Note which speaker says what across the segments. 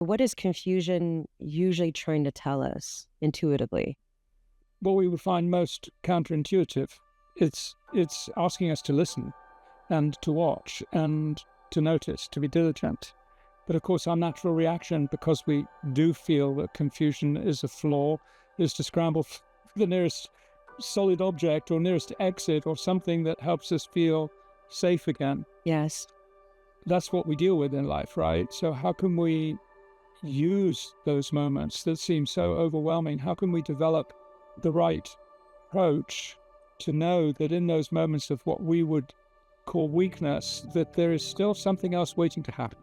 Speaker 1: What is confusion usually trying to tell us intuitively?
Speaker 2: What we would find most counterintuitive. It's asking us to listen and to watch and to notice, to be diligent. But of course, our natural reaction, because we do feel that confusion is a flaw, is to scramble for the nearest solid object or nearest exit or something that helps us feel safe again.
Speaker 1: Yes.
Speaker 2: That's what we deal with in life, right? So how can we use those moments that seem so overwhelming? How can we develop the right approach to know that in those moments of what we would call weakness, that there is still something else waiting to happen?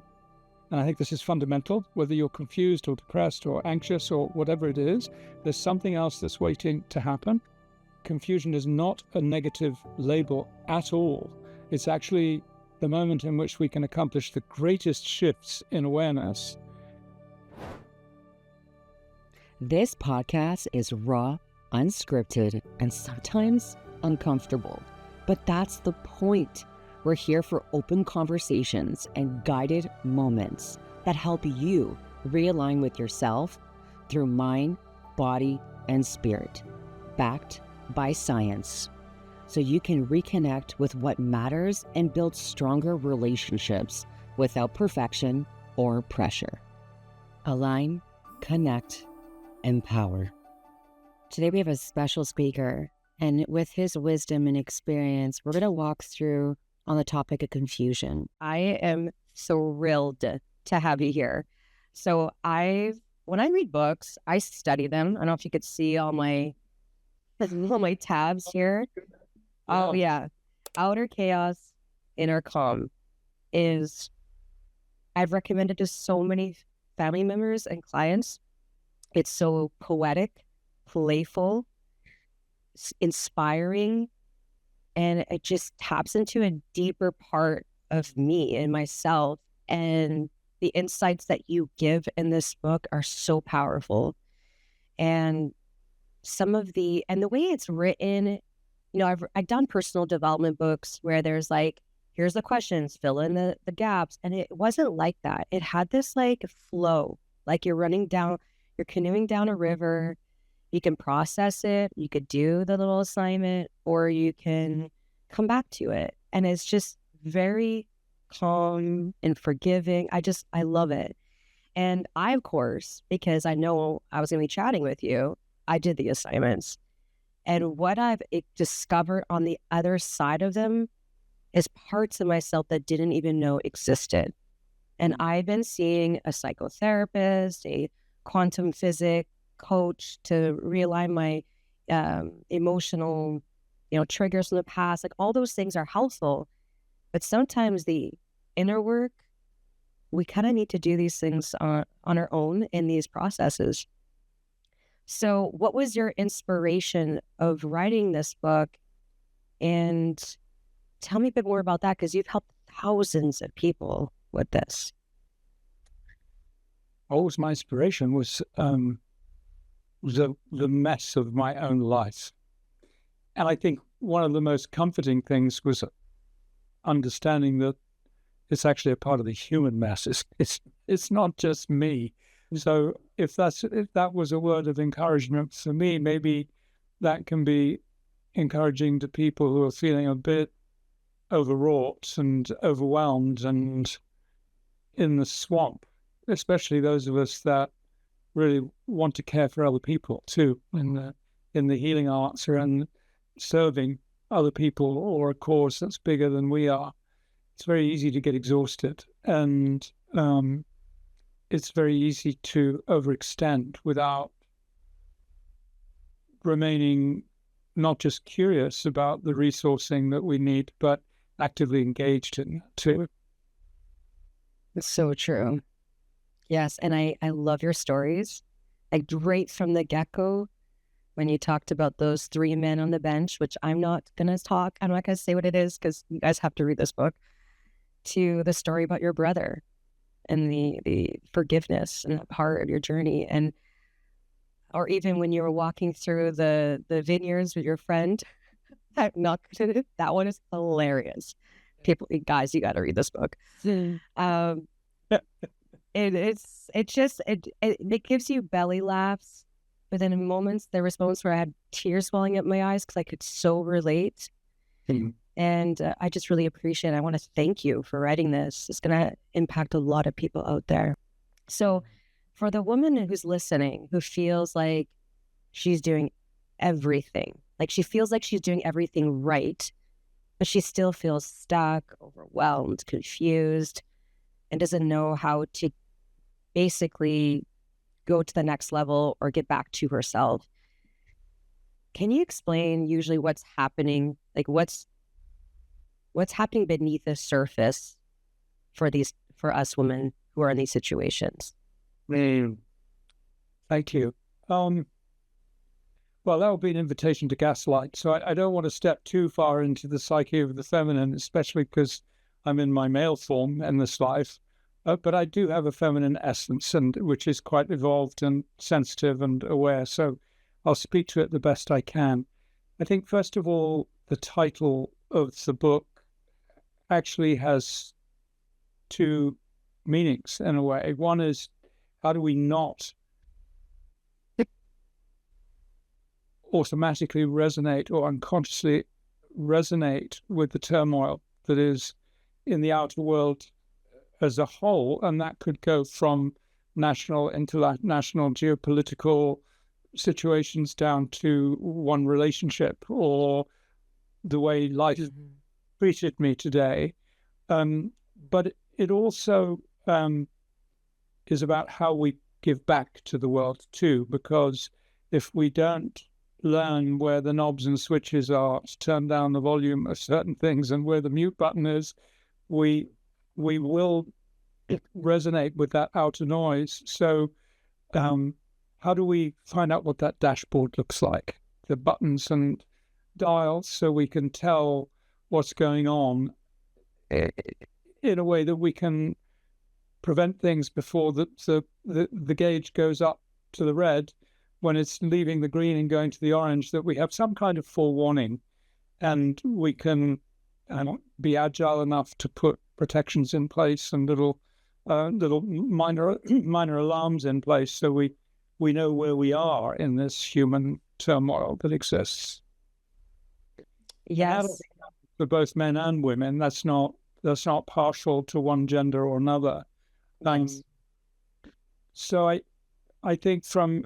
Speaker 2: And I think this is fundamental, whether you're confused or depressed or anxious or whatever it is, there's something else that's waiting to happen. Confusion is not a negative label at all. It's actually the moment in which we can accomplish the greatest shifts in awareness.
Speaker 1: This podcast is raw, unscripted, and sometimes uncomfortable. But that's the point. We're here for open conversations and guided moments that help you realign with yourself through mind, body, and spirit, backed by science, so you can reconnect with what matters and build stronger relationships without perfection or pressure. Align, connect, empower. Today we have a special speaker, and with his wisdom and experience, we're going to walk through on the topic of confusion. I am thrilled to have you here. So when I read books, I study them. I don't know if you could see all my tabs here. Oh yeah. Outer Chaos, Inner Calm I've recommended to so many family members and clients. It's so poetic, playful, inspiring, and it just taps into a deeper part of me and myself. And the insights that you give in this book are so powerful. And the way it's written, I've done personal development books where there's like, here's the questions, fill in the gaps. And it wasn't like that. It had this like flow, like you're canoeing down a river. You can process it. You could do the little assignment, or you can come back to it. And it's just very calm and forgiving. I love it. And I, of course, because I know I was going to be chatting with you, I did the assignments. And what I've discovered on the other side of them is parts of myself that didn't even know existed. And I've been seeing a psychotherapist, a quantum physics coach to realign my emotional, triggers from the past. Like all those things are helpful. But sometimes the inner work, we kind of need to do these things on our own in these processes. So what was your inspiration of writing this book? And tell me a bit more about that, because you've helped thousands of people with this.
Speaker 2: Always my inspiration was the mess of my own life. And I think one of the most comforting things was understanding that it's actually a part of the human mess. It's not just me. So if that was a word of encouragement for me, maybe that can be encouraging to people who are feeling a bit overwrought and overwhelmed and in the swamp, especially those of us that really want to care for other people too, in the healing arts and serving other people or a cause that's bigger than we are. It's very easy to get exhausted, and it's very easy to overextend without remaining not just curious about the resourcing that we need, but actively engaged in too.
Speaker 1: It's so true. Yes, and I love your stories. Like right from the get-go, when you talked about those 3 men on the bench, which I'm not going to say what it is because you guys have to read this book, to the story about your brother and the forgiveness and that part of your journey. And or even when you were walking through the vineyards with your friend, that one is hilarious. People, guys, you got to read this book. It gives you belly laughs, but then in moments there was moments where I had tears welling up my eyes because I could so relate. And I just really appreciate it. I want to thank you for writing this. It's going to impact a lot of people out there. So for the woman who's listening, who feels like she's doing everything, like she feels like she's doing everything right, but she still feels stuck, overwhelmed, confused, and doesn't know how to basically go to the next level or get back to herself. Can you explain usually what's happening? Like what's happening beneath the surface for us women who are in these situations?
Speaker 2: Thank you. Well, that would be an invitation to gaslight. So I don't want to step too far into the psyche of the feminine, especially because I'm in my male form in this life. But I do have a feminine essence, and which is quite evolved and sensitive and aware. So I'll speak to it the best I can. I think, first of all, the title of the book actually has two meanings in a way. One is, how do we not automatically resonate or unconsciously resonate with the turmoil that is in the outer world as a whole? And that could go from national, international, geopolitical situations down to one relationship or the way life treated me today. But it also is about how we give back to the world too, because if we don't learn where the knobs and switches are to turn down the volume of certain things and where the mute button is, we will resonate with that outer noise. So how do we find out what that dashboard looks like, the buttons and dials, so we can tell what's going on in a way that we can prevent things before the gauge goes up to the red, when it's leaving the green and going to the orange, that we have some kind of forewarning, and we can be agile enough to put protections in place and little minor alarms in place, so we know where we are in this human turmoil that exists.
Speaker 1: Yes.
Speaker 2: For both men and women, that's not partial to one gender or another. So I think so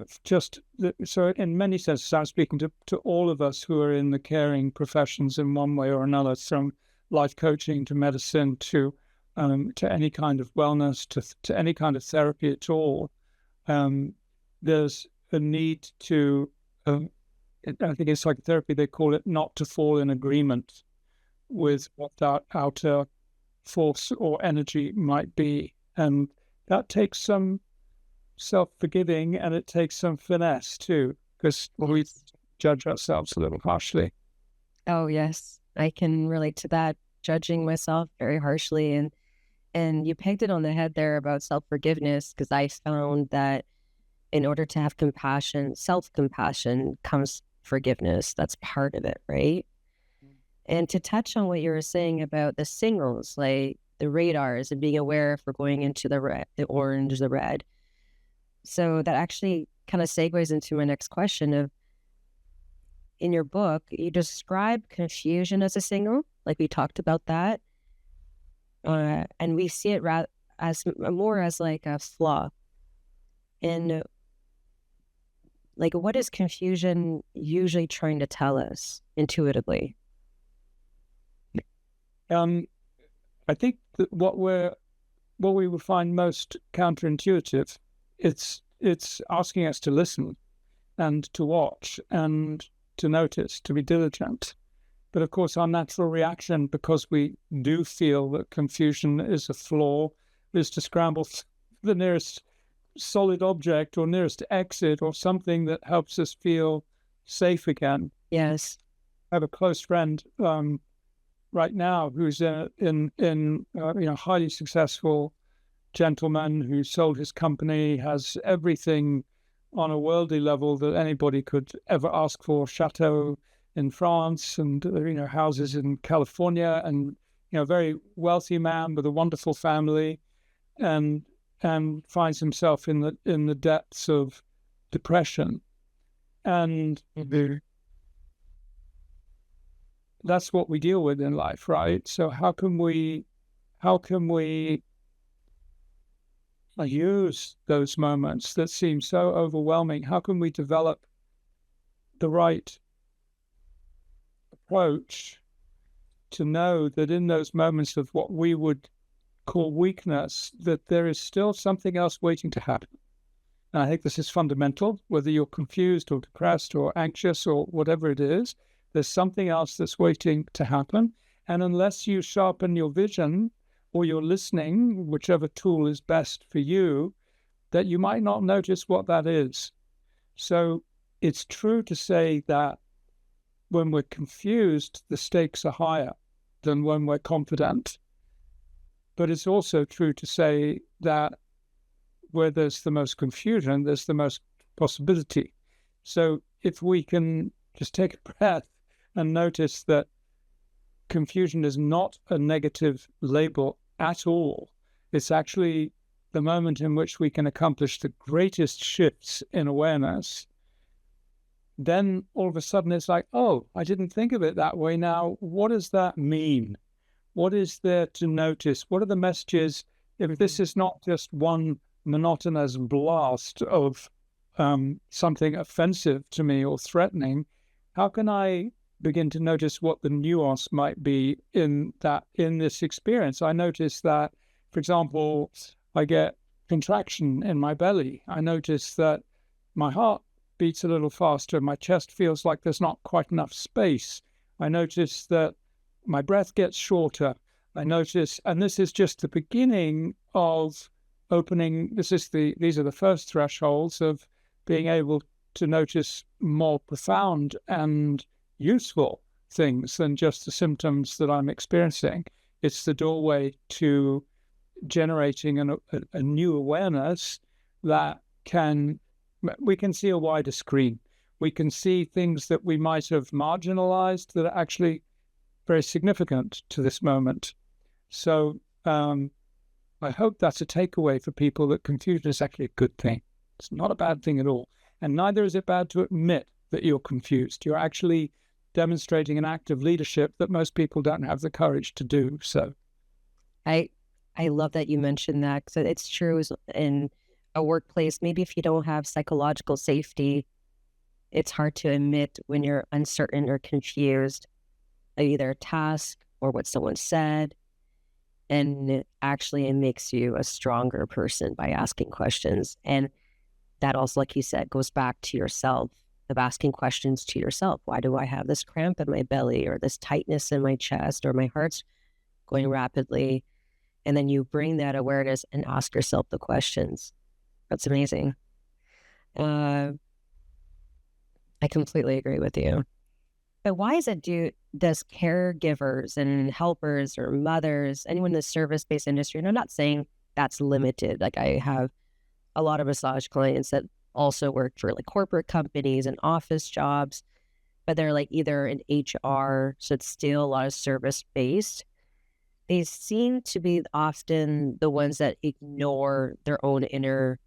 Speaker 2: in many senses, I'm speaking to all of us who are in the caring professions in one way or another, from life coaching to medicine to any kind of wellness to any kind of therapy at all. There's a need to, I think in psychotherapy they call it, not to fall in agreement with what that outer force or energy might be. And that takes some self-forgiving, and it takes some finesse too, because we judge ourselves a little harshly.
Speaker 1: Oh, yes. I can relate to that, judging myself very harshly. And you pegged it on the head there about self-forgiveness, because I found that in order to have compassion, self-compassion, comes forgiveness. That's part of it, right? And to touch on what you were saying about the signals, like the radars, and being aware if we're going into the red, the orange, the red. So that actually kind of segues into my next question of, in your book, you describe confusion as a signal, like we talked about that. And we see it as more as like a flaw. And like, what is confusion usually trying to tell us intuitively?
Speaker 2: I think that what we would find most counterintuitive, it's asking us to listen and to watch and to notice, to be diligent. But of course, our natural reaction, because we do feel that confusion is a flaw, is to scramble for the nearest solid object or nearest exit or something that helps us feel safe again.
Speaker 1: Yes.
Speaker 2: I have a close friend right now who's in highly successful gentleman who sold his company, has everything on a worldly level that anybody could ever ask for, chateau in France and houses in California, and very wealthy man with a wonderful family, and and finds himself in the depths of depression. And that's what we deal with in life, right? So how can we use those moments that seem so overwhelming? How can we develop the right approach to know that in those moments of what we would call weakness, that there is still something else waiting to happen? And I think this is fundamental, whether you're confused or depressed or anxious or whatever it is, there's something else that's waiting to happen. And unless you sharpen your vision or your listening, whichever tool is best for you, that you might not notice what that is. So it's true to say that when we're confused, the stakes are higher than when we're confident. But it's also true to say that where there's the most confusion, there's the most possibility. So if we can just take a breath and notice that confusion is not a negative label at all, it's actually the moment in which we can accomplish the greatest shifts in awareness, then all of a sudden it's like, oh, I didn't think of it that way. Now, what does that mean? What is there to notice? What are the messages? If this is not just one monotonous blast of something offensive to me or threatening, how can I begin to notice what the nuance might be in this experience? I notice that, for example, I get contraction in my belly. I notice that my heart beats a little faster. My chest feels like there's not quite enough space. I notice that my breath gets shorter. I notice, and this is just the beginning of opening. These are the first thresholds of being able to notice more profound and useful things than just the symptoms that I'm experiencing. It's the doorway to generating a new awareness that we can see a wider screen. We can see things that we might have marginalized that are actually very significant to this moment. So I hope that's a takeaway for people, that confusion is actually a good thing. It's not a bad thing at all. And neither is it bad to admit that you're confused. You're actually demonstrating an act of leadership that most people don't have the courage to do. So
Speaker 1: I love that you mentioned that, because it's true in a workplace. Maybe if you don't have psychological safety, it's hard to admit when you're uncertain or confused, either a task or what someone said. And actually, it makes you a stronger person by asking questions. And that also, like you said, goes back to yourself, of asking questions to yourself. Why do I have this cramp in my belly, or this tightness in my chest, or my heart's going rapidly? And then you bring that awareness and ask yourself the questions. That's amazing. I completely agree with you. But why is it does caregivers and helpers or mothers, anyone in the service-based industry, and I'm not saying that's limited. Like, I have a lot of massage clients that also work for like corporate companies and office jobs, but they're like either in HR, so it's still a lot of service-based. They seem to be often the ones that ignore their own inner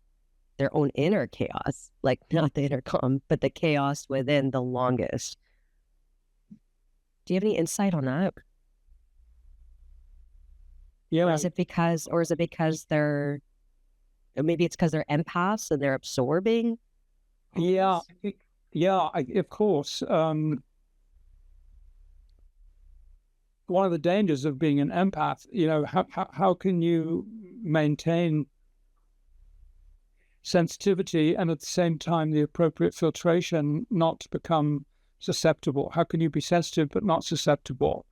Speaker 1: chaos, like not the inner calm, but the chaos within the longest. Do you have any insight on that?
Speaker 2: Yeah.
Speaker 1: Or is it because they're, maybe it's because they're empaths and they're absorbing?
Speaker 2: Yeah. Of course. One of the dangers of being an empath, how can you maintain sensitivity and at the same time the appropriate filtration not to become susceptible? How can you be sensitive but not susceptible?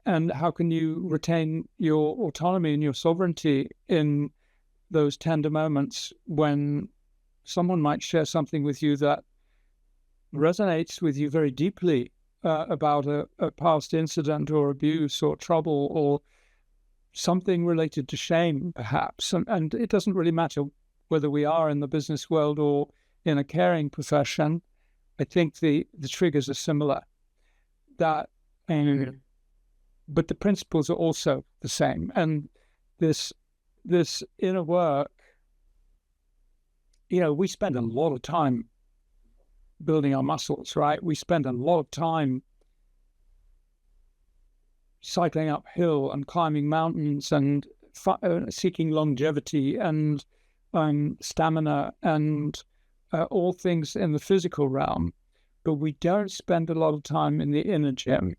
Speaker 2: And how can you retain your autonomy and your sovereignty in those tender moments when someone might share something with you that resonates with you very deeply, about a past incident or abuse or trouble or something related to shame, perhaps. And it doesn't really matter whether we are in the business world or in a caring profession. I think the triggers are similar. But the principles are also the same. And this inner work we spend a lot of time building our muscles, right? We spend a lot of time cycling uphill and climbing mountains and seeking longevity and stamina and all things in the physical realm. But we don't spend a lot of time in the inner gym.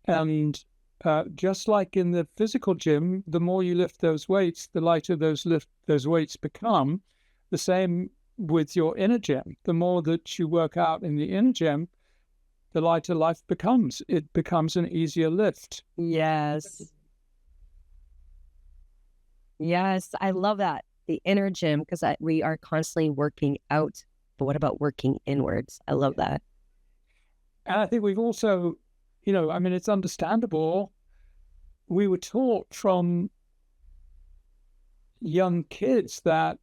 Speaker 2: And just like in the physical gym, the more you lift those weights, the lighter those weights become. The same with your inner gym. The more that you work out in the inner gym, the lighter life becomes. It becomes an easier lift.
Speaker 1: Yes. Yes, I love that. The inner gym, because we are constantly working out. But what about working inwards? I love that.
Speaker 2: And I think we've also, it's understandable. We were taught from young kids that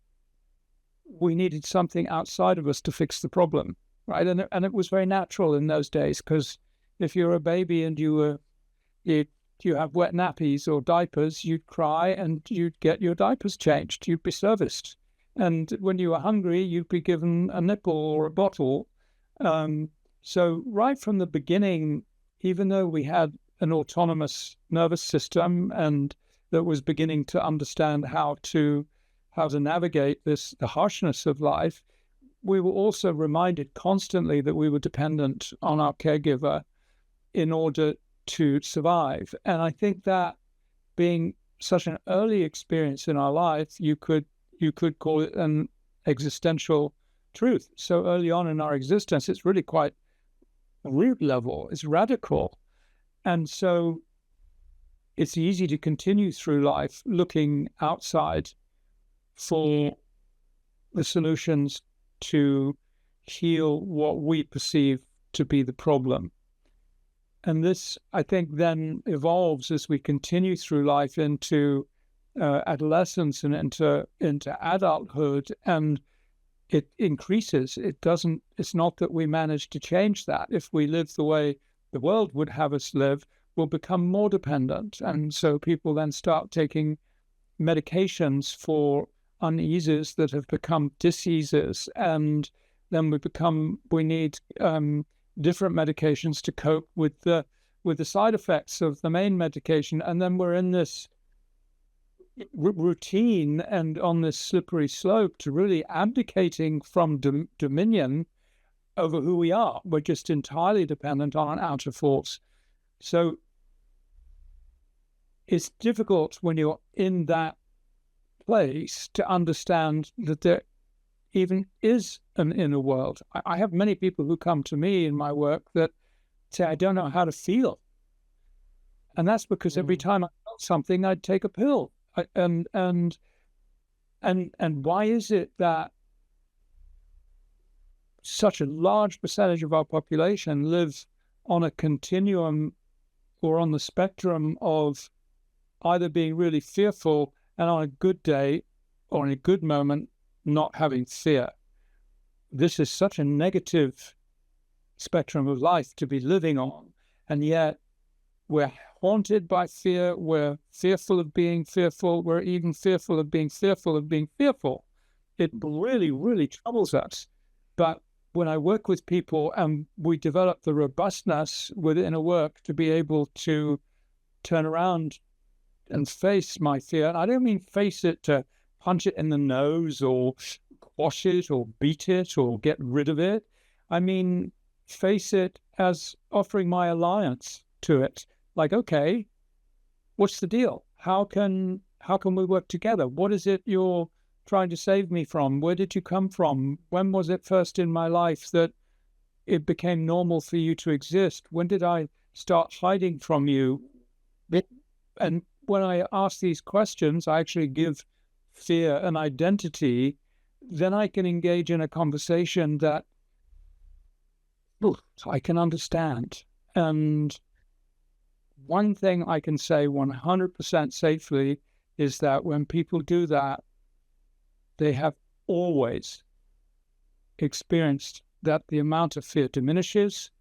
Speaker 2: we needed something outside of us to fix the problem, right? And it was very natural in those days, because if you're a baby and you have wet nappies or diapers, you'd cry and you'd get your diapers changed. You'd be serviced. And when you were hungry, you'd be given a nipple or a bottle. So right from the beginning, even though we had an autonomous nervous system and that was beginning to understand how to navigate the harshness of life, we were also reminded constantly that we were dependent on our caregiver in order to survive. And I think that being such an early experience in our life, you could call it an existential truth. So early on in our existence, it's really quite root level, it's radical. And so it's easy to continue through life looking outside for the solutions to heal what we perceive to be the problem. And this, I think, then evolves as we continue through life into adolescence and into adulthood, and it increases. It's not that we manage to change that. If we live the way the world would have us live, we'll become more dependent. And so people then start taking medications for uneases that have become diseases, and then we need different medications to cope with the side effects of the main medication, and then we're in this routine and on this slippery slope to really abdicating from dominion over who we are. We're just entirely dependent on an outer force. So it's difficult when you're in that place to understand that there even is an inner world. I have many people who come to me in my work that say, I don't know how to feel. And that's because every time I felt something, I'd take a pill. And why is it that such a large percentage of our population live on a continuum or on the spectrum of either being really fearful and on a good day or in a good moment not having fear? This is such a negative spectrum of life to be living on, and yet we're haunted by fear. We're fearful of being fearful. We're even fearful of being fearful of being fearful. It really, really troubles us. But when I work with people and we develop the robustness within a work to be able to turn around and face my fear, and I don't mean face it to punch it in the nose or quash it or beat it or get rid of it. I mean, face it as offering my alliance to it. Like, okay, what's the deal? How can we work together? What is it you're trying to save me from? Where did you come from? When was it first in my life that it became normal for you to exist? When did I start hiding from you? And when I ask these questions, I actually give fear an identity. Then I can engage in a conversation that I can understand. And one thing I can say 100% safely is that when people do that, they have always experienced that the amount of fear diminishes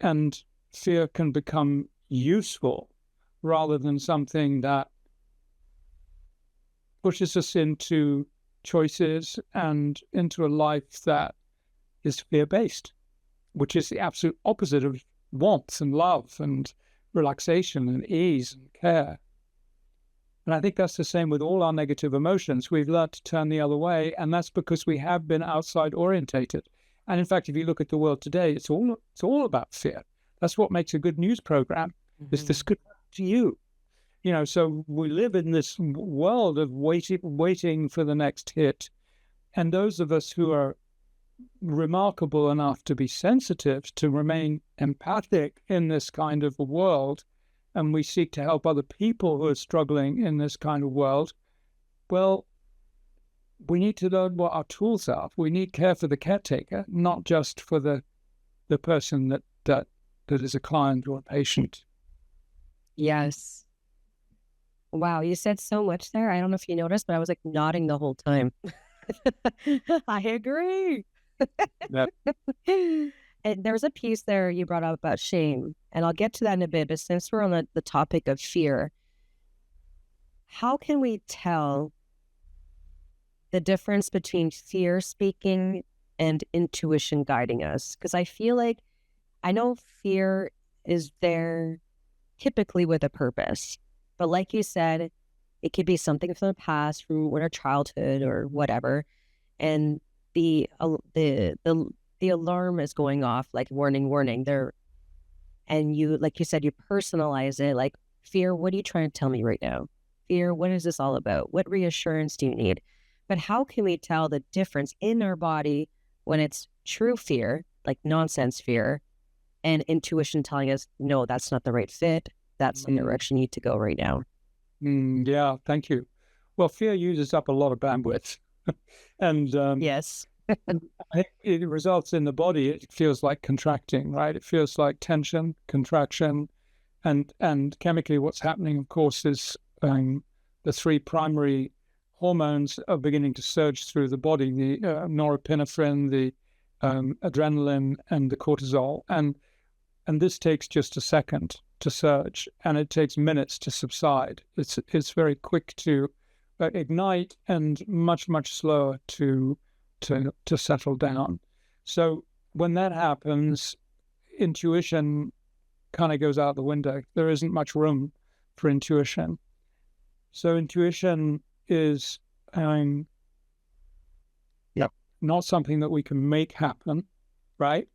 Speaker 2: and fear can become useful rather than something that pushes us into choices and into a life that is fear-based, which is the absolute opposite of warmth and love and relaxation and ease and care. And I think that's the same with all our negative emotions. We've learned to turn the other way, and that's because we have been outside orientated. And in fact, if you look at the world today, it's all about fear. That's what makes a good news program. Is this good to you? You know, so we live in this world of waiting for the next hit. And those of us who are remarkable enough to be sensitive, to remain empathic in this kind of a world, and we seek to help other people who are struggling in this kind of world, well, we need to learn what our tools are. We need care for the caretaker, not just for the person that is a client or a patient.
Speaker 1: Yes. Wow, you said so much there. I don't know if you noticed, but I was like nodding the whole time. I agree.
Speaker 2: Yep.
Speaker 1: And there was a piece there you brought up about shame, and I'll get to that in a bit, but since we're on the topic of fear, how can we tell the difference between fear speaking and intuition guiding us? Because I feel like I know fear is there typically with a purpose, but like you said, it could be something from the past, from our childhood or whatever, and the alarm is going off, like warning there, and you, like you said, you personalize it, like, fear, what are you trying to tell me right now? Fear, what is this all about? What reassurance do you need? But how can we tell the difference in our body when it's true fear, like nonsense fear, and intuition telling us, no, that's not the right fit, that's the direction you need to go right now?
Speaker 2: Yeah, thank you. Well, fear uses up a lot of bandwidth. And
Speaker 1: yes,
Speaker 2: it results in the body. It feels like contracting, right? It feels like tension, contraction, and chemically, what's happening, of course, is the three primary hormones are beginning to surge through the body: the norepinephrine, the adrenaline, and the cortisol. And this takes just a second to surge, and it takes minutes to subside. It's very quick to ignite and much slower to settle down. So when that happens, intuition kind of goes out the window. There isn't much room for intuition. So intuition is not something that we can make happen, right?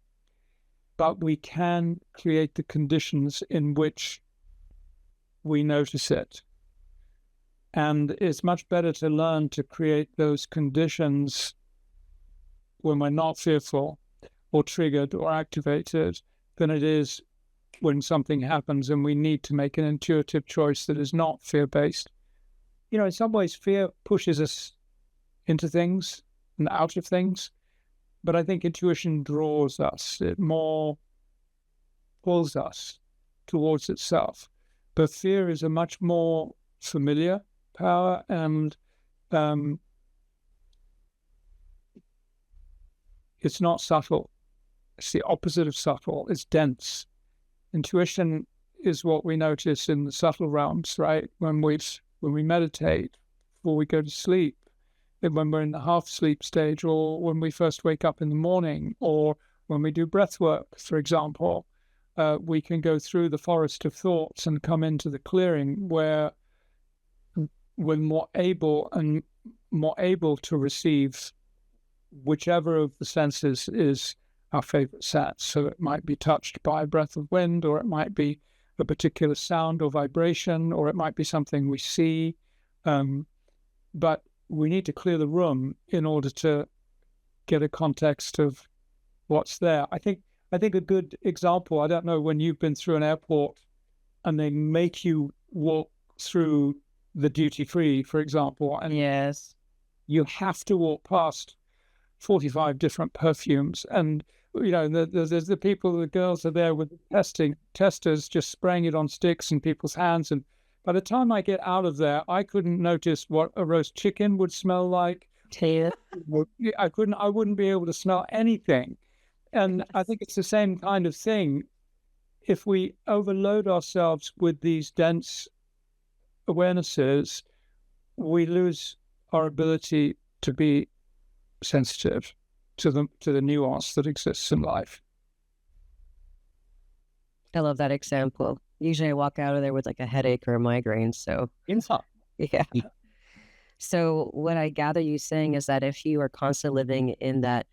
Speaker 2: But we can create the conditions in which we notice it. And it's much better to learn to create those conditions when we're not fearful or triggered or activated than it is when something happens and we need to make an intuitive choice that is not fear-based. You know, in some ways, fear pushes us into things and out of things, but I think intuition draws us. It more pulls us towards itself. But fear is a much more familiar power, and it's not subtle. It's the opposite of subtle. It's dense. Intuition is what we notice in the subtle realms, right? When we meditate, before we go to sleep, when we're in the half sleep stage, or when we first wake up in the morning, or when we do breath work, for example, we can go through the forest of thoughts and come into the clearing where we're more able to receive whichever of the senses is our favorite sense. So it might be touched by a breath of wind, or it might be a particular sound or vibration, or it might be something we see. But we need to clear the room in order to get a context of what's there. I think a good example, I don't know, when you've been through an airport and they make you walk through the duty-free, for example, and
Speaker 1: yes,
Speaker 2: you have to walk past 45 different perfumes, and you know, there's the people, the girls are there with testers just spraying it on sticks in people's hands, and by the time I get out of there, I couldn't notice what a roast chicken would smell like. I wouldn't be able to smell anything. And I think it's the same kind of thing. If we overload ourselves with these dense awarenesses, we lose our ability to be sensitive to the nuance that exists in life.
Speaker 1: I love that example. Usually I walk out of there with like a headache or a migraine. So yeah. So what I gather you saying is that if you are constantly living in that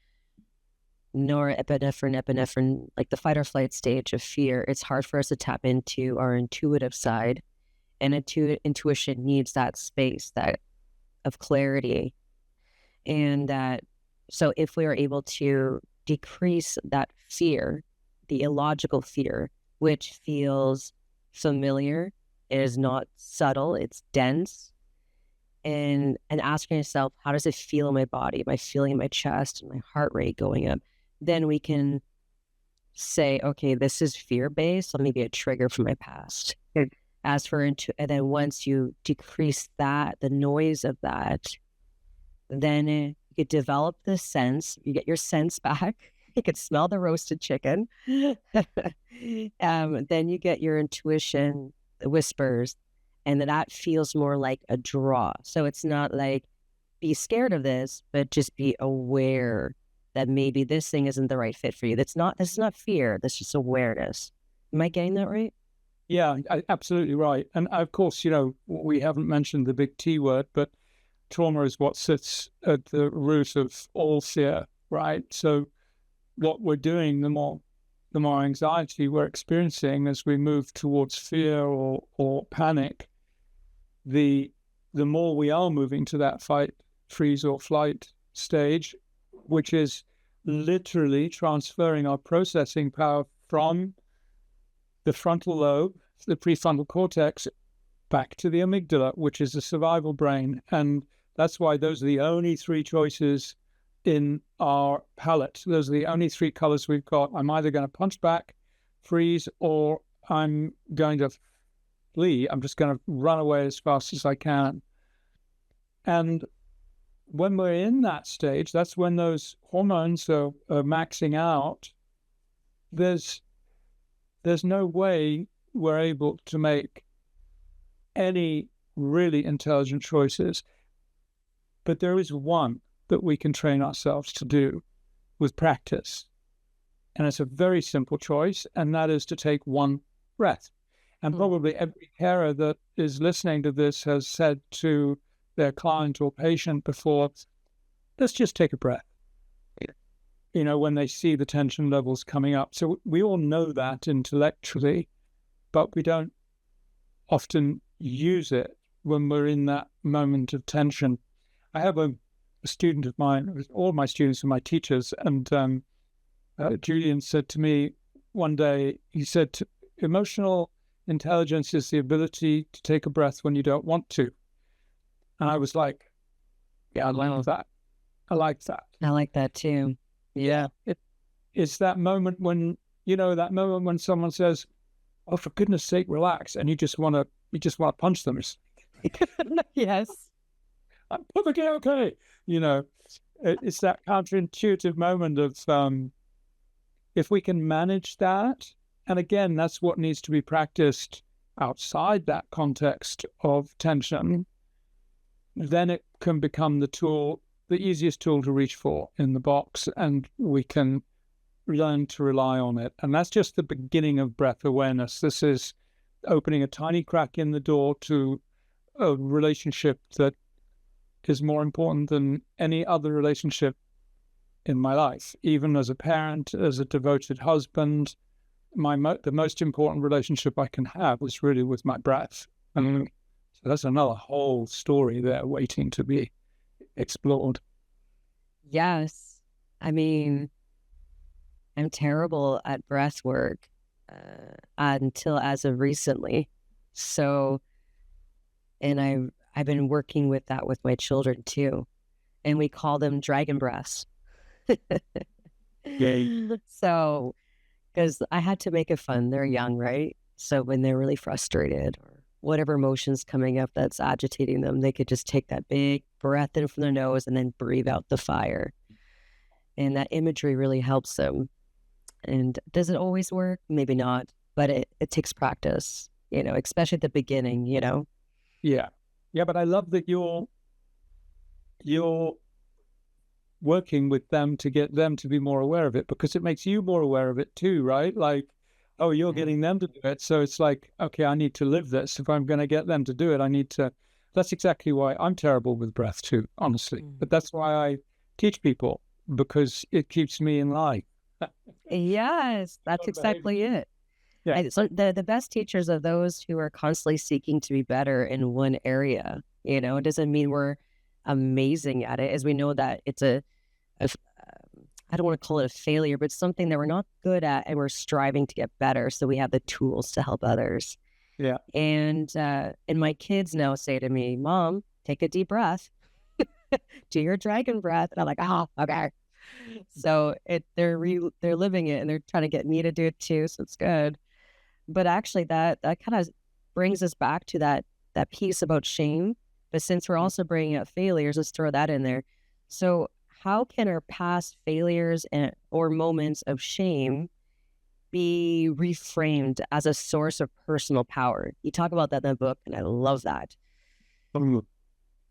Speaker 1: norepinephrine, like the fight or flight stage of fear, it's hard for us to tap into our intuitive side. And intuition needs that space, that of clarity. And that, so if we are able to decrease that fear, the illogical fear, which feels familiar, it is not subtle, it's dense, and asking yourself, how does it feel in my body? Am I feeling my chest and my heart rate going up? Then we can say, okay, this is fear-based, so maybe a trigger from my past. As for and then once you decrease that, the noise of that, then you could develop the sense. You get your sense back. You could smell the roasted chicken. Then you get your intuition, the whispers, and that feels more like a draw. So it's not like be scared of this, but just be aware that maybe this thing isn't the right fit for you. This is not fear. That's just awareness. Am I getting that right?
Speaker 2: Yeah, absolutely right. And of course, we haven't mentioned the big T word, but trauma is what sits at the root of all fear, right? So what we're doing, the more anxiety we're experiencing as we move towards fear or panic, the more we are moving to that fight, freeze, or flight stage, which is literally transferring our processing power from the frontal lobe, the prefrontal cortex, back to the amygdala, which is the survival brain. And that's why those are the only three choices in our palette. Those are the only three colors we've got. I'm either going to punch back, freeze, or I'm going to flee. I'm just going to run away as fast as I can. And when we're in that stage, that's when those hormones are maxing out. There's no way we're able to make any really intelligent choices. But there is one that we can train ourselves to do with practice. And it's a very simple choice, and that is to take one breath. And probably every carer that is listening to this has said to their client or patient before, let's just take a breath. When they see the tension levels coming up. So we all know that intellectually, but we don't often use it when we're in that moment of tension. I have a student of mine, all my students are my teachers, and Julian said to me one day, he said, emotional intelligence is the ability to take a breath when you don't want to. And I was like, yeah, I like that. I like that.
Speaker 1: I like that too. Yeah.
Speaker 2: It's that moment when, when someone says, oh, for goodness sake, relax. And you just want to punch them.
Speaker 1: Yes.
Speaker 2: I'm perfectly okay. It's that counterintuitive moment of, if we can manage that, and again, that's what needs to be practiced outside that context of tension, then it can become the easiest tool to reach for in the box, and we can learn to rely on it. And that's just the beginning of breath awareness. This is opening a tiny crack in the door to a relationship that is more important than any other relationship in my life. Even as a parent, as a devoted husband, the most important relationship I can have is really with my breath. And so that's another whole story there waiting to be explored.
Speaker 1: Yes. I mean, I'm terrible at breath work until as of recently. So, and I've been working with that with my children too. And we call them dragon breaths.
Speaker 2: Yay.
Speaker 1: So, because I had to make it fun. They're young, right? So when they're really frustrated or whatever emotion's coming up that's agitating them, they could just take that big breath in from their nose and then breathe out the fire. And that imagery really helps them. And does it always work? Maybe not, but it takes practice, especially at the beginning,
Speaker 2: Yeah. Yeah, but I love that you're working with them to get them to be more aware of it, because it makes you more aware of it too, right? Like, oh, you're getting them to do it. So it's like, okay, I need to live this. If I'm going to get them to do it, I need to. That's exactly why I'm terrible with breath too, honestly. But that's why I teach people, because it keeps me in line.
Speaker 1: Yes, that's exactly it.
Speaker 2: Yeah.
Speaker 1: So the best teachers are those who are constantly seeking to be better in one area. You know, it doesn't mean we're amazing at it, as we know that it's I don't want to call it a failure, but something that we're not good at and we're striving to get better. So we have the tools to help others.
Speaker 2: Yeah.
Speaker 1: And my kids now say to me, Mom, take a deep breath, do your dragon breath. And I'm like, oh, okay. So they're living it, and they're trying to get me to do it too. So it's good. But actually that kind of brings us back to that piece about shame. But since we're also bringing up failures, let's throw that in there. So how can our past failures or moments of shame be reframed as a source of personal power? You talk about that in the book, and I love that.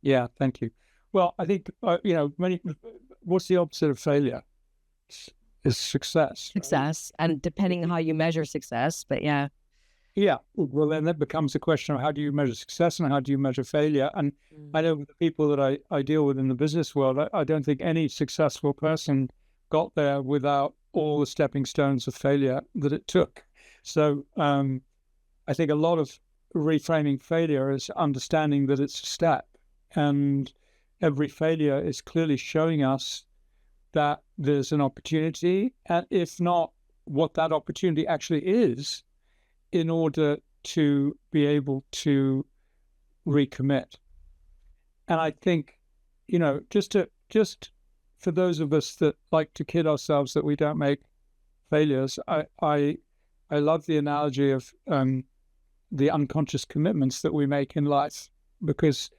Speaker 2: Yeah, thank you. Well, I think, what's the opposite of failure? Is success.
Speaker 1: Success. Right? And depending on how you measure success, but yeah.
Speaker 2: Yeah. Well, then that becomes a question of how do you measure success and how do you measure failure? And I know with the people that I deal with in the business world, I don't think any successful person got there without all the stepping stones of failure that it took. So I think a lot of reframing failure is understanding that it's a step, and every failure is clearly showing us that there's an opportunity, and if not, what that opportunity actually is, in order to be able to recommit. And I think, just for those of us that like to kid ourselves that we don't make failures, I love the analogy of the unconscious commitments that we make in life, because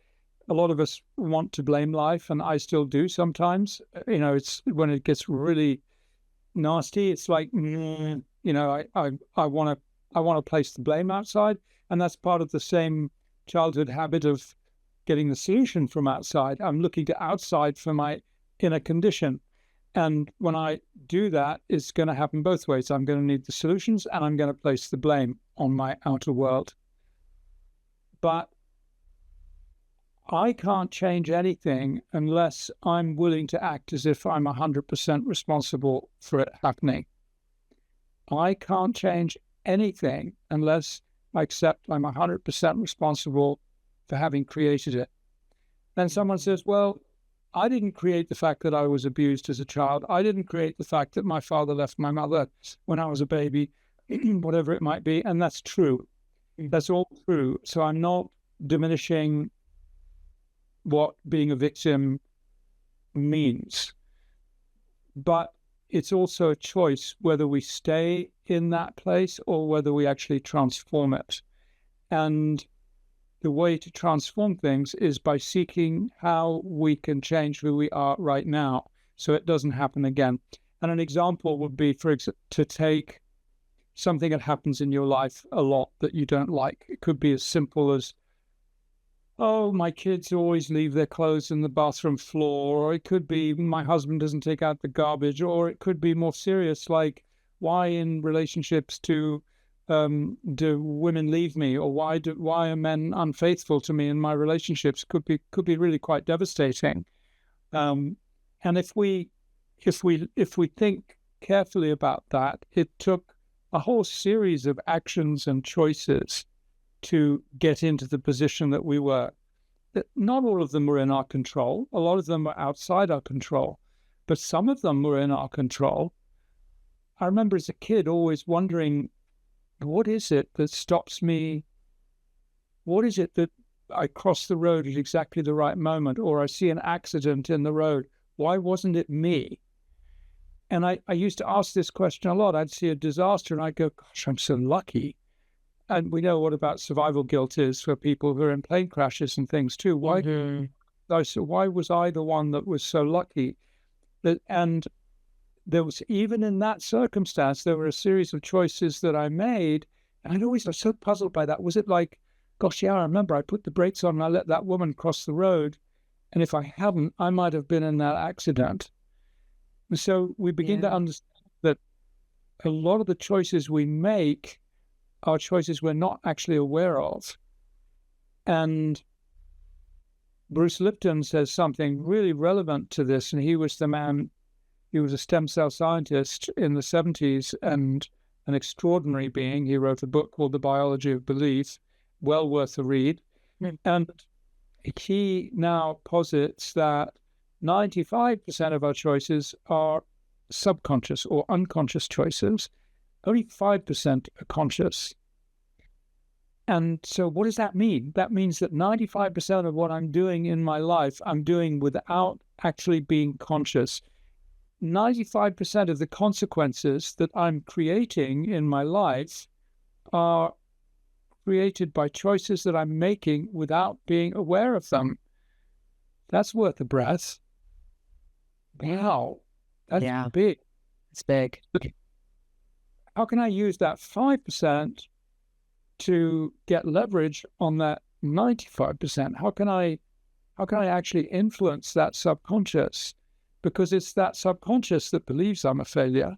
Speaker 2: a lot of us want to blame life, and I still do sometimes. It's when it gets really nasty, it's like, I want to place the blame outside, and that's part of the same childhood habit of getting the solution from outside. I'm looking to outside for my inner condition, and when I do that, it's going to happen both ways. I'm going to need the solutions, and I'm going to place the blame on my outer world. But I can't change anything unless I'm willing to act as if I'm 100% responsible for it happening. I can't change anything unless I accept I'm 100% responsible for having created it. Then someone says, well, I didn't create the fact that I was abused as a child. I didn't create the fact that my father left my mother when I was a baby, whatever it might be. And that's true. That's all true. So I'm not diminishing what being a victim means. But it's also a choice whether we stay in that place or whether we actually transform it. And the way to transform things is by seeking how we can change who we are right now so it doesn't happen again. And an example would be, to take something that happens in your life a lot that you don't like. It could be as simple as, oh, my kids always leave their clothes in the bathroom floor, or it could be my husband doesn't take out the garbage, or it could be more serious, like why in relationships do women leave me, or why are men unfaithful to me in my relationships? Could be really quite devastating. And if we think carefully about that, it took a whole series of actions and choices to get into the position that we were. Not all of them were in our control. A lot of them were outside our control, but some of them were in our control. I remember as a kid always wondering, what is it that stops me? What is it that I cross the road at exactly the right moment, or I see an accident in the road? Why wasn't it me? And I used to ask this question a lot. I'd see a disaster and I'd go, gosh, I'm so lucky. And we know what about survival guilt is for people who are in plane crashes and things too. Why was I the one that was so lucky? And there was, even in that circumstance, there were a series of choices that I made. And I was so puzzled by that. Was it like, gosh, yeah, I remember I put the brakes on and I let that woman cross the road. And if I hadn't, I might have been in that accident. And so we begin to understand that a lot of the choices we make are choices we're not actually aware of. And Bruce Lipton says something really relevant to this, and he was a stem cell scientist in the 70s and an extraordinary being. He wrote a book called The Biology of Belief, well worth a read. And he now posits that 95% of our choices are subconscious or unconscious choices. Only 5% are conscious. And so what does that mean? That means that 95% of what I'm doing in my life, I'm doing without actually being conscious. 95% of the consequences that I'm creating in my life are created by choices that I'm making without being aware of them. That's worth a breath. Wow. That's big.
Speaker 1: It's big.
Speaker 2: How can I use that 5% to get leverage on that 95%? How can I actually influence that subconscious? Because it's that subconscious that believes I'm a failure.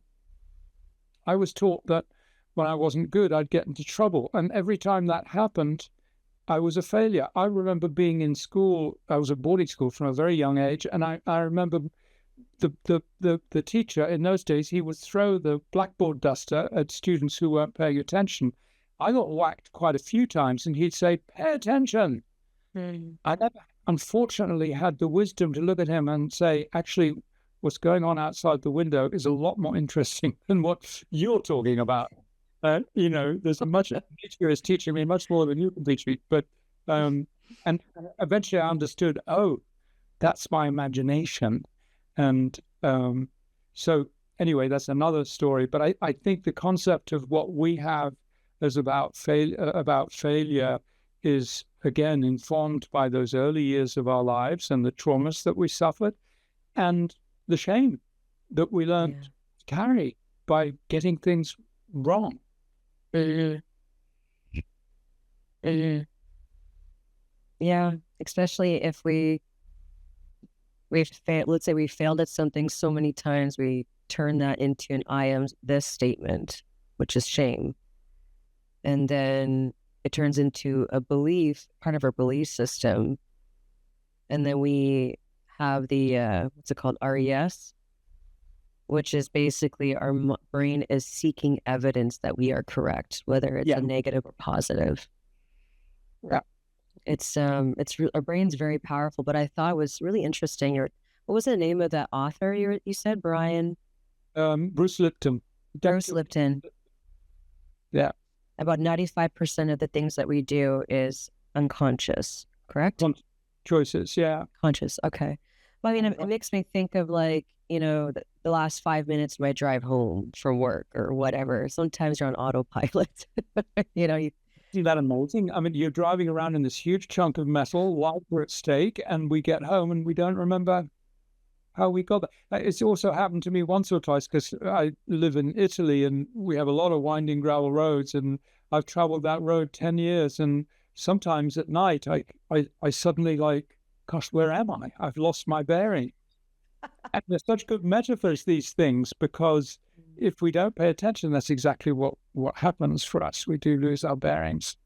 Speaker 2: I was taught that when I wasn't good, I'd get into trouble. And every time that happened, I was a failure. I remember being in school. I was at boarding school from a very young age. And I remember the teacher in those days, he would throw the blackboard duster at students who weren't paying attention. I got whacked quite a few times, and he'd say, "Pay attention." I never, unfortunately, had the wisdom to look at him and say, actually, what's going on outside the window is a lot more interesting than what you're talking about. There's a much, nature is teaching me much more than you can teach me. But, and eventually I understood, oh, that's my imagination. And so anyway, that's another story. But I think the concept of what we have as about failure is, again, informed by those early years of our lives and the traumas that we suffered and the shame that we learned to carry by getting things wrong.
Speaker 1: Yeah, especially if let's say we failed at something so many times, we turn that into an I am this statement, which is shame. And then it turns into a belief, part of our belief system. And then we have the, what's it called? RES, which is basically our brain is seeking evidence that we are correct, whether it's a negative or positive.
Speaker 2: Yeah.
Speaker 1: Our brain's very powerful, but I thought it was really interesting. What was the name of that author you said, Brian?
Speaker 2: Bruce Lipton.
Speaker 1: Bruce Lipton.
Speaker 2: Yeah.
Speaker 1: About 95% of the things that we do is unconscious, correct?
Speaker 2: Choices, yeah.
Speaker 1: Conscious, okay. Well, I mean, it makes me think of like, the last 5 minutes of my drive home from work or whatever. Sometimes you're on autopilot. You
Speaker 2: see that amazing? I mean, you're driving around in this huge chunk of metal, life we're at stake, and we get home and we don't remember how we got there. It's also happened to me once or twice because I live in Italy and we have a lot of winding gravel roads, and I've traveled that road 10 years. And sometimes at night, I suddenly like, gosh, where am I? I've lost my bearing. And they're such good metaphors, these things, because if we don't pay attention, that's exactly what happens for us. We do lose our bearings.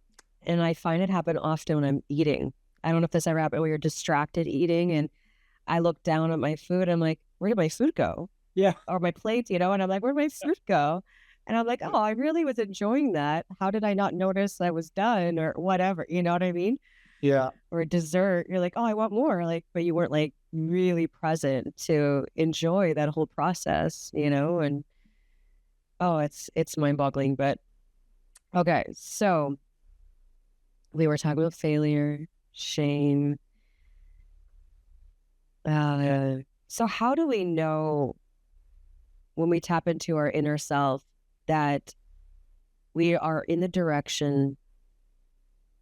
Speaker 1: And I find it happen often when I'm eating. I don't know if this ever happened where you're distracted eating and I look down at my food. I'm like, where did my food go?
Speaker 2: Yeah.
Speaker 1: Or my plate, and I'm like, where did my food go? And I'm like, oh, I really was enjoying that. How did I not notice I was done or whatever? You know what I mean?
Speaker 2: Yeah.
Speaker 1: Or dessert. You're like, oh, I want more. Like, but you weren't like really present to enjoy that whole process, and it's mind-boggling. But okay, so we were talking about failure, shame. So how do we know when we tap into our inner self that we are in the direction,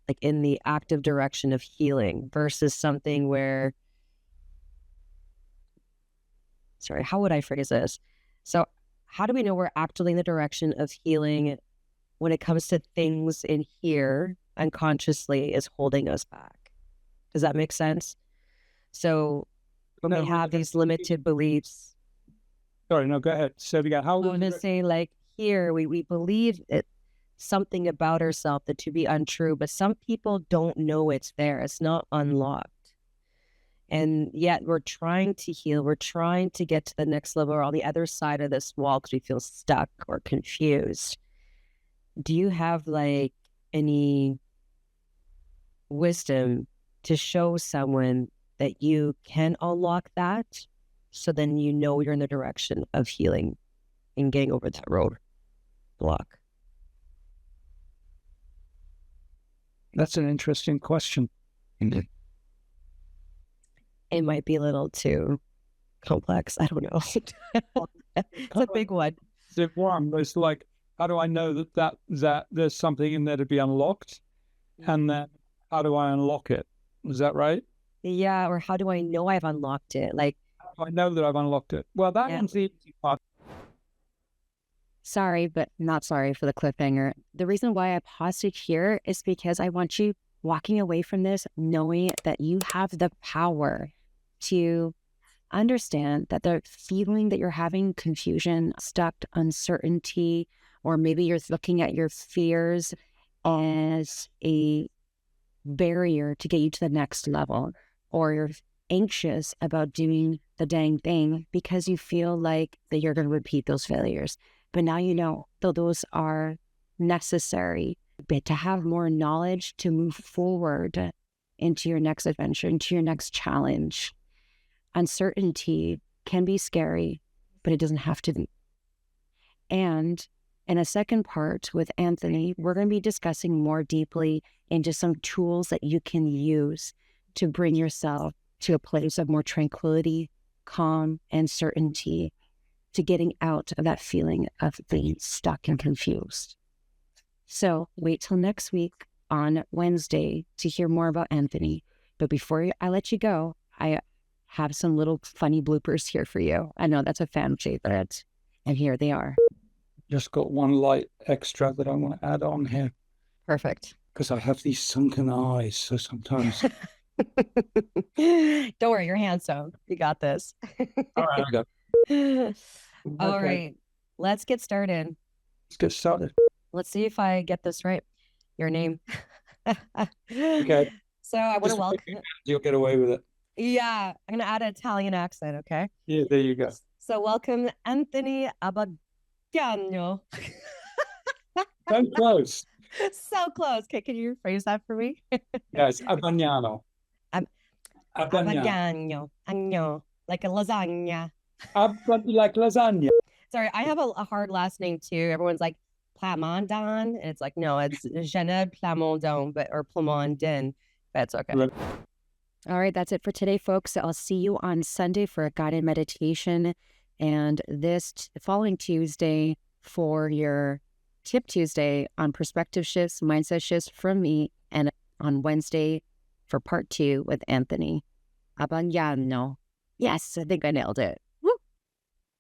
Speaker 1: like in the active direction of healing versus something where, how would I phrase this? So how do we know we're actually in the direction of healing when it comes to things in here unconsciously is holding us back? Does that make sense? So when we have these limited beliefs.
Speaker 2: Sorry, no, go ahead. Say it again. How
Speaker 1: I want to say, like, here we believe it something about ourselves that to be untrue, but some people don't know it's there. It's not unlocked. And yet we're trying to heal. We're trying to get to the next level or on the other side of this wall because we feel stuck or confused. Do you have like any wisdom to show someone that you can unlock that so then you know you're in the direction of healing and getting over that road block?
Speaker 2: That's an interesting question.
Speaker 1: It might be a little too complex. I don't know. It's a big one.
Speaker 2: It's like, how do I know that there's something in there to be unlocked? And then how do I unlock it? Is that right?
Speaker 1: Yeah, or how do I know I've unlocked it? Like,
Speaker 2: how do I know that I've unlocked it? Well, that one's the easy part.
Speaker 1: Sorry, but not sorry for the cliffhanger. The reason why I paused it here is because I want you walking away from this knowing that you have the power to understand that the feeling that you're having, confusion, stuck, uncertainty, or maybe you're looking at your fears as a barrier to get you to the next level, or you're anxious about doing the dang thing because you feel like that you're going to repeat those failures. But now you know that those are necessary, but to have more knowledge to move forward into your next adventure, into your next challenge. Uncertainty can be scary, but it doesn't have to be. And in a second part with Anthony, we're going to be discussing more deeply into some tools that you can use to bring yourself to a place of more tranquility, calm, and certainty, to getting out of that feeling of being stuck and confused. So wait till next week on Wednesday to hear more about Anthony. But before I let you go, I have some little funny bloopers here for you. I know that's a fan favorite. And here they are.
Speaker 2: Just got one light extra that I want to add on here.
Speaker 1: Perfect.
Speaker 2: Because I have these sunken eyes, so sometimes...
Speaker 1: Don't worry, you're handsome. You got this.
Speaker 2: All right, I got it.
Speaker 1: All right, let's get started.
Speaker 2: Let's get started.
Speaker 1: Let's see if I get this right. Your name.
Speaker 2: Okay.
Speaker 1: So I want to welcome...
Speaker 2: You'll get away with it.
Speaker 1: Yeah, I'm going to add an Italian accent, okay?
Speaker 2: Yeah, there you go.
Speaker 1: So welcome Anthony Abbagnano.
Speaker 2: So close.
Speaker 1: So close. Okay, can you rephrase that for me?
Speaker 2: Yes, Abbagnano.
Speaker 1: Abbagnano. Agno. Like a lasagna.
Speaker 2: Like lasagna.
Speaker 1: Sorry, I have a hard last name too. Everyone's like Plamondon. And it's like, no, it's Janelle Plamondon, or Plamondon. But it's okay. Right. All right, that's it for today, folks. I'll see you on Sunday for a guided meditation. And this following Tuesday for your Tip Tuesday on perspective shifts, mindset shifts from me, and on Wednesday for part 2 with Anthony Abbagnano. Yes, I think I nailed it.